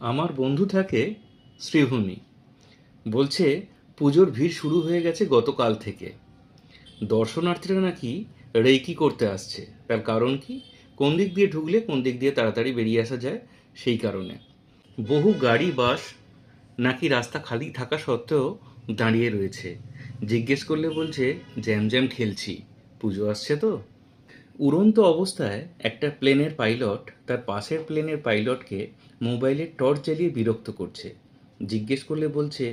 আমার বন্ধু থাকে শ্রীভূমি। বলছে পুজোর ভিড় শুরু হয়ে গেছে গতকাল থেকে। দর্শনার্থীরা নাকি রেকি করতে আসছে। তার কারণ কি? কোন দিক দিয়ে ঢুকলে কোন দিক দিয়ে তাড়াতাড়ি বেরিয়ে আসা যায়, সেই কারণে। বহু গাড়ি বাস নাকি রাস্তা খালি থাকা সত্ত্বেও দাঁড়িয়ে রয়েছে। জিজ্ঞেস করলে বলছে জ্যাম জ্যাম খেলছি, পুজো আসছে তো। উড়ন্ত অবস্থায় একটা প্লেনের পাইলট তার পাশের প্লেনের পাইলটকে মোবাইলে টর্চ জ্বালিয়ে বিরক্ত করছে। জিজ্ঞেস করলে বলছে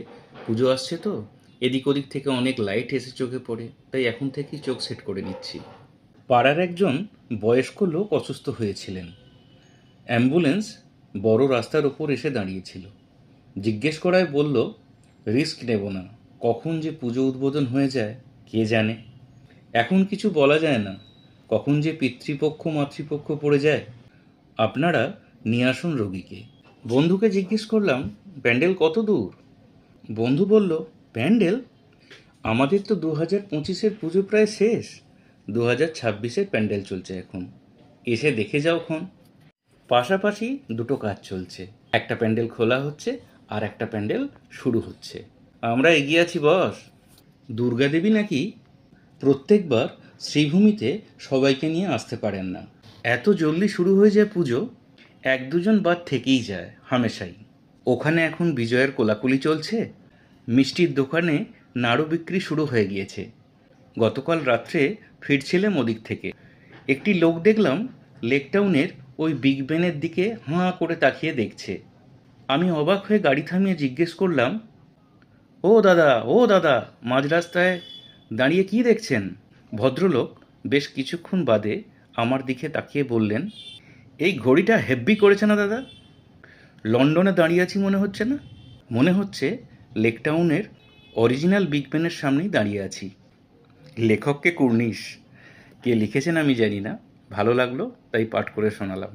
পুজো আসছে তো, এদিক ওদিক থেকে অনেক লাইট এসে চোখে পড়ে, তাই এখন থেকেই চোখ সেট করে নিচ্ছি। পাড়ার একজন বয়স্ক লোক অসুস্থ হয়েছিলেন। অ্যাম্বুলেন্স বড় রাস্তার ওপর এসে দাঁড়িয়েছিল। জিজ্ঞেস করায় বলল রিস্ক নেব না, কখন যে পুজো উদ্বোধন হয়ে যায় কে জানে। এখন কিছু বলা যায় না, কখন যে পিতৃপক্ষ মাতৃপক্ষ পড়ে যায়। আপনারা নিয়ে আসুন রোগীকে। বন্ধুকে জিজ্ঞেস করলাম প্যান্ডেল কত দূর। বন্ধু বলল প্যান্ডেল? আমাদের তো 2025-এর পুজো প্রায় শেষ, 2026-এর প্যান্ডেল চলছে এখন, এসে দেখে যাও খন। পাশাপাশি দুটো কাজ চলছে, একটা প্যান্ডেল খোলা হচ্ছে আর একটা প্যান্ডেল শুরু হচ্ছে। আমরা এগিয়ে আছি বস। দুর্গাদেবী নাকি প্রত্যেকবার শ্রীভূমিতে সবাইকে নিয়ে আসতে পারেন না। এত জলদি শুরু হয়ে যায় পুজো, এক দুজন বাদ থেকেই যায় হামেশাই। ওখানে এখন বিজয়ের কোলাকুলি চলছে। মিষ্টির দোকানে নাড়ু বিক্রি শুরু হয়ে গিয়েছে। গতকাল রাত্রে ফিরছিলাম ওদিক থেকে, একটি লোক দেখলাম লেকটাউনের ওই বিগ বেনের দিকে হাঁ করে তাকিয়ে দেখছে। আমি অবাক হয়ে গাড়ি থামিয়ে জিজ্ঞেস করলাম, ও দাদা, মাঝ রাস্তায় দাঁড়িয়ে কি দেখছেন? ভদ্রলোক বেশ কিছুক্ষণ বাদে আমার দিকে তাকিয়ে বললেন, এই ঘড়িটা হেব্বি করেছে না দাদা? লন্ডনে দাঁড়িয়ে আছি মনে হচ্ছে না? মনে হচ্ছে লেকটাউনের অরিজিনাল বিগ বেনের সামনেই দাঁড়িয়ে আছি। লেখককে কুর্নিশ, কে লিখেছেন আমি জানি না, ভালো লাগলো তাই পাঠ করে শোনালাম।